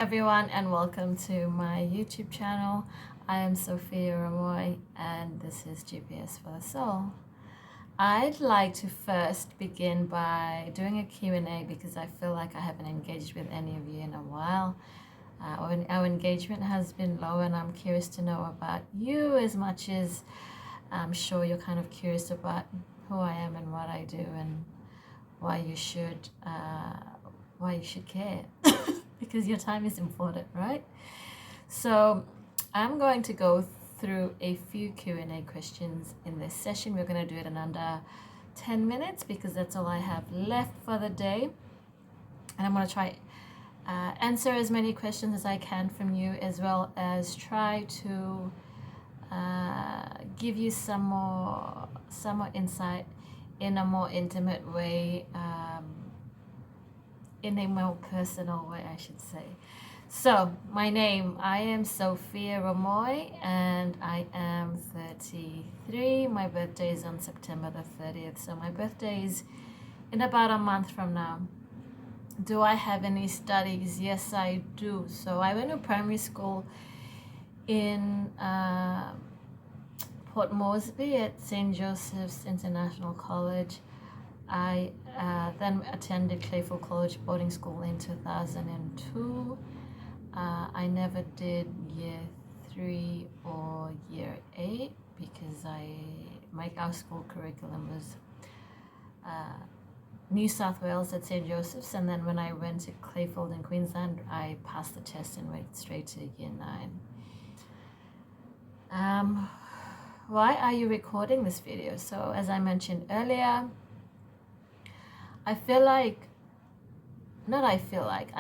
Everyone, and welcome to my YouTube channel. I am Sofia Ramoi and this is GPS for the Soul. I'd like to first begin by doing a Q&A because I feel like I haven't engaged with any of you in a while. Our engagement has been low and I'm curious to know about you as much as I'm sure you're kind of curious about who I am and what I do and why you should care. Because your time is important, right? So I'm going to go through a few Q&A questions in this session. We're going to do it in under 10 minutes because that's all I have left for the day. And I'm going to try answer as many questions as I can from you, as well as try to give you some more insight in a more intimate way, in a more personal way, I should say. So, my name, I am Sofia Ramoi and I am 33. My birthday is on September the 30th, so my birthday is in about a month from now. Do I have any studies? Yes, I do. So, I went to primary school in Port Moresby at St. Joseph's International College. I then attended Clayfield College boarding school in 2002. I never did year 3 or year 8 because our school curriculum was New South Wales at St. Joseph's, and then when I went to Clayfield in Queensland, I passed the test and went straight to year 9. Why are you recording this video? So as I mentioned earlier, I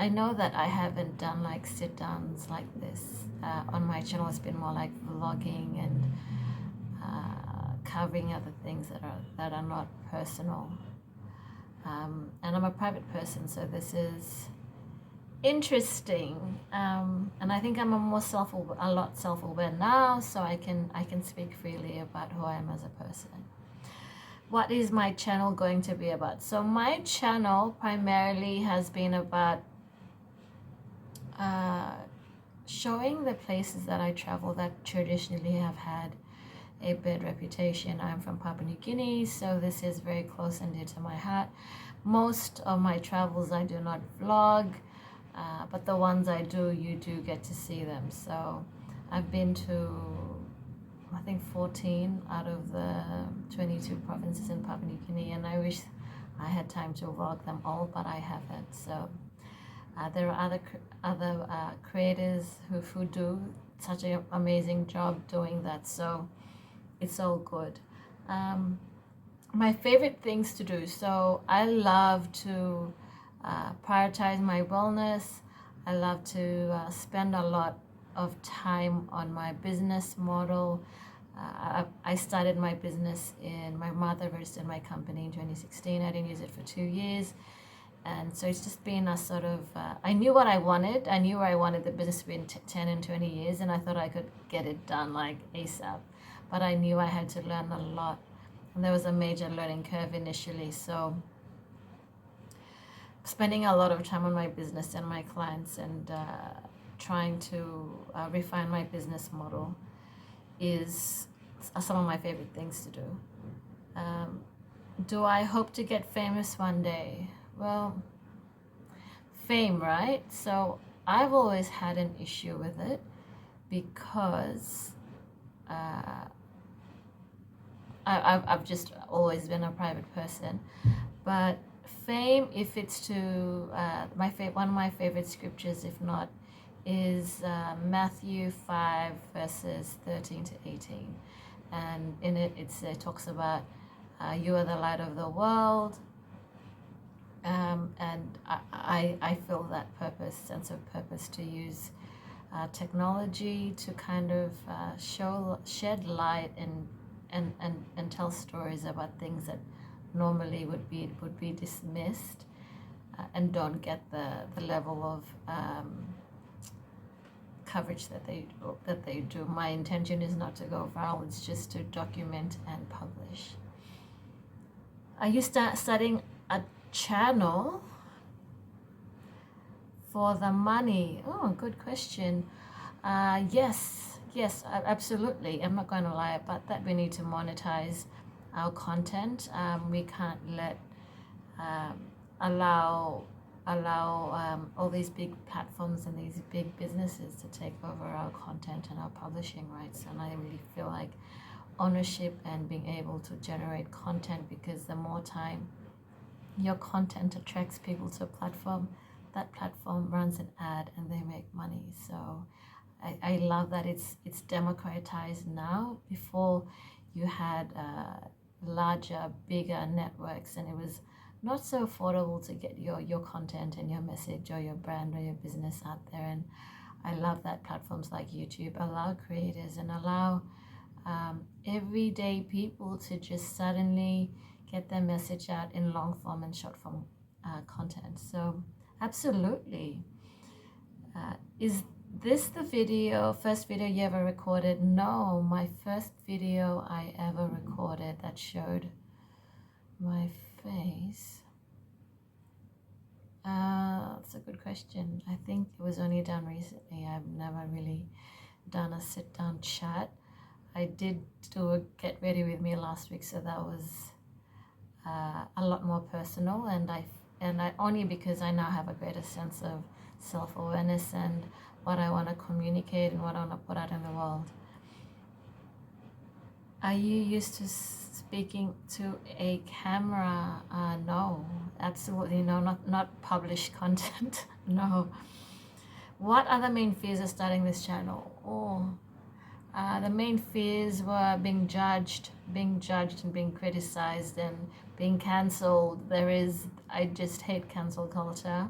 know that I haven't done like sit downs like this on my channel. It's been more like vlogging and covering other things that are not personal. And I'm a private person, so this is interesting. And I think I'm a lot self-aware now, so I can speak freely about who I am as a person. What is my channel going to be about? So my channel primarily has been about showing the places that I travel that traditionally have had a bad reputation. I'm from Papua New Guinea, so this is very close and dear to my heart. Most of my travels I do not vlog, but the ones I do, you do get to see them. So I've been to I think 14 out of the 22 provinces in Papua New Guinea, and I wish I had time to vlog them all, but I haven't. So there are other creators who do such an amazing job doing that, so it's all good. My favorite things to do, so I love to prioritize my wellness. I love to spend a lot of time on my business model. I started my business my mother registered my company in 2016. I didn't use it for 2 years. And so it's just been a sort of, I knew what I wanted. I knew where I wanted the business to be in 10 and 20 years. And I thought I could get it done like ASAP. But I knew I had to learn a lot. And there was a major learning curve initially. So spending a lot of time on my business and my clients and trying to refine my business model is some of my favorite things to do. Do I hope to get famous one day? Well, fame, right? So I've always had an issue with it because I've just always been a private person. But fame, if it's to one of my favorite scriptures, if not, is Matthew 5 verses 13 to 18, and in it it talks about you are the light of the world, and I feel that sense of purpose to use technology to kind of shed light and tell stories about things that normally would be dismissed and don't get the level of coverage that they do. My intention is not to go viral, it's just to document and publish. Are you starting a channel For the money, oh, good question. Yes, absolutely. I'm not going to lie about that. We need to monetize our content. We can't let um, allow all these big platforms and these big businesses to take over our content and our publishing rights. And I really feel like ownership and being able to generate content, because the more time your content attracts people to a platform, that platform runs an ad and they make money. So I love that it's democratized now. Before, you had larger, bigger networks, and it was not so affordable to get your content and your message or your brand or your business out there. And I love that platforms like YouTube allow creators and allow everyday people to just suddenly get their message out in long form and short form content. So absolutely. Is this the first video you ever recorded? No, my first video I ever recorded that showed my face. That's a good question. I think it was only done recently. I've never really done a sit-down chat. I did do a get ready with me last week, so that was a lot more personal, and I only because I now have a greater sense of self-awareness and what I want to communicate and what I want to put out in the world. Are you used to speaking to a camera? No, absolutely no, not published content. No. What are the main fears of starting this channel? The main fears were being judged and being criticized and being cancelled. I just hate cancel culture,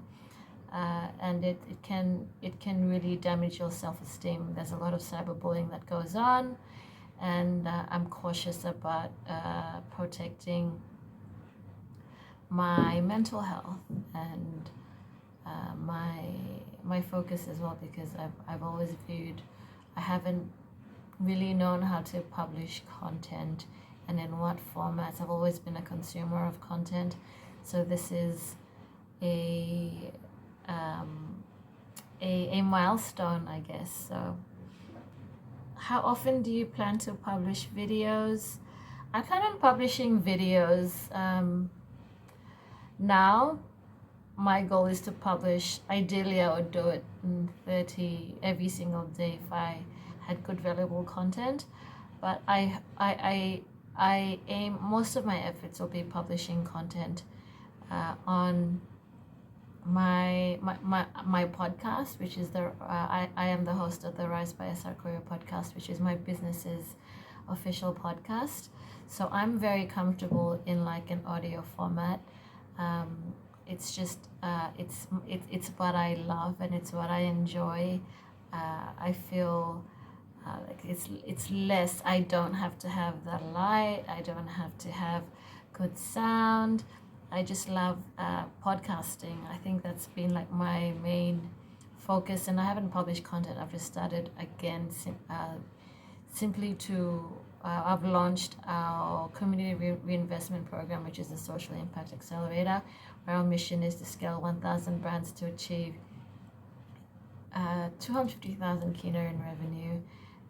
and it can really damage your self-esteem. There's a lot of cyberbullying that goes on, and I'm cautious about protecting my mental health and my focus as well, because I've always viewed, I haven't really known how to publish content and in what formats. I've always been a consumer of content, so this is a milestone, I guess. So how often do you plan to publish videos? I plan on publishing videos now. My goal is to publish, ideally I would do it in 30 every single day if I had good valuable content, but I aim, most of my efforts will be publishing content on my podcast, which is I am the host of the Rise by Curio podcast, which is my business's official podcast. So I'm very comfortable in like an audio format. It's just it's what I love and it's what I enjoy. I feel like it's less. I don't have to have the light. I don't have to have good sound. I just love podcasting. I think that's been like my main focus, and I haven't published content. I've just started again simply to I've launched our community reinvestment program, which is a social impact accelerator, where our mission is to scale 1,000 brands to achieve 250,000 kina in revenue,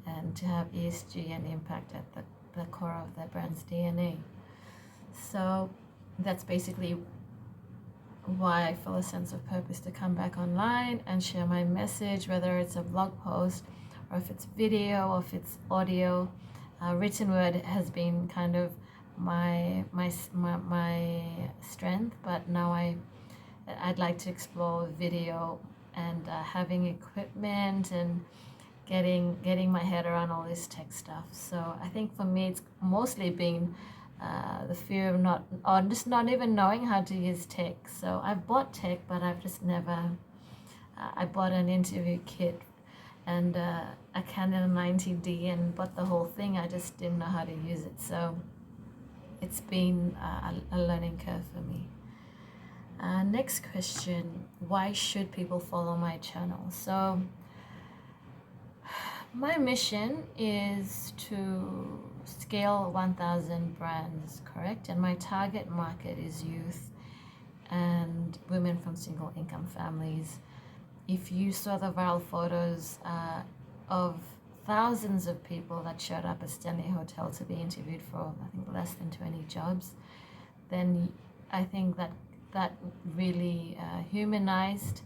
and to have ESG and impact at the core of their brand's DNA. So that's basically why I feel a sense of purpose to come back online and share my message, whether it's a blog post or if it's video or if it's audio. Written word has been kind of my strength, but now I'd like to explore video and having equipment and getting my head around all this tech stuff. So I think for me it's mostly been the fear of just not even knowing how to use tech. So I've bought tech, but I've just never. I bought an interview kit and a Canon 90D and bought the whole thing. I just didn't know how to use it. So it's been a learning curve for me. Next question: why should people follow my channel? So my mission is to scale 1,000 brands, correct? And my target market is youth and women from single income families. if you saw the viral photos of thousands of people that showed up at Stanley Hotel to be interviewed for, I think, less than 20 jobs, then I think that really humanized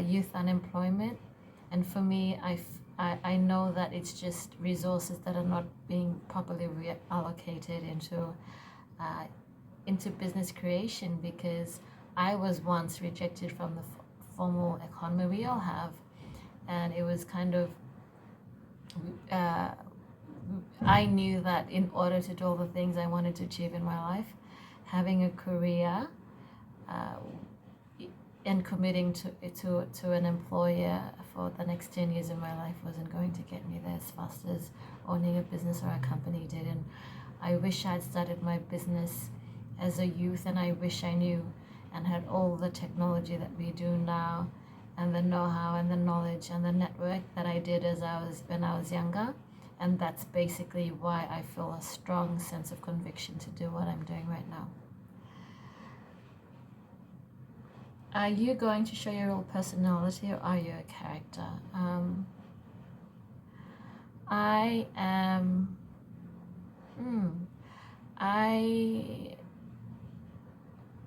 youth unemployment. And for me, I know that it's just resources that are not being properly reallocated into business creation, because I was once rejected from the formal economy we all have, and it was kind of I knew that in order to do all the things I wanted to achieve in my life, having a career and committing to an employer for the next 10 years of my life wasn't going to get me there as fast as owning a business or a company did. And I wish I'd started my business as a youth, and I wish I knew and had all the technology that we do now, and the know-how and the knowledge and the network that I did when I was younger. And that's basically why I feel a strong sense of conviction to do what I'm doing right now. Are you going to show your real personality, or are you a character? I am. I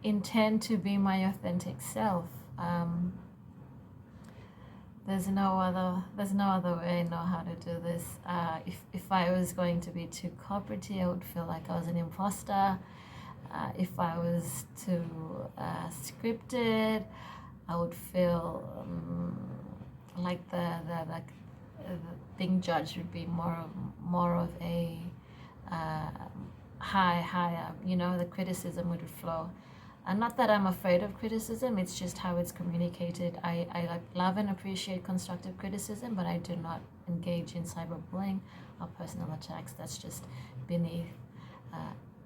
intend to be my authentic self. There's no other way I know how to do this. If I was going to be too corporate, I would feel like I was an imposter. If I was too scripted, I would feel like the being judged would be more of a high up. The criticism would flow. And not that I'm afraid of criticism, it's just how it's communicated. I love and appreciate constructive criticism, but I do not engage in cyberbullying or personal attacks. That's just beneath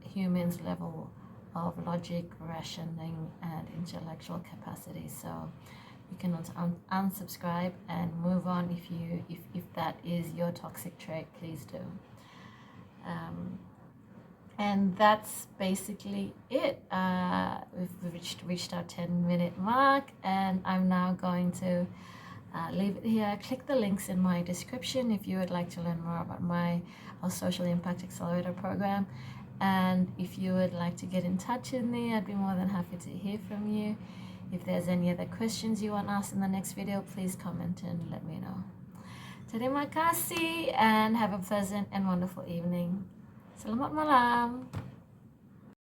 humans' level of logic, rationing, and intellectual capacity. So you can unsubscribe and move on if that is your toxic trait. Please do. And that's basically it. We've reached our 10-minute mark, and I'm now going to leave it here. Click the links in my description if you would like to learn more about our Social Impact Accelerator program. And if you would like to get in touch with me, I'd be more than happy to hear from you. If there's any other questions you want asked in the next video, please comment and let me know. Terima kasih, and have a pleasant and wonderful evening. Selamat malam.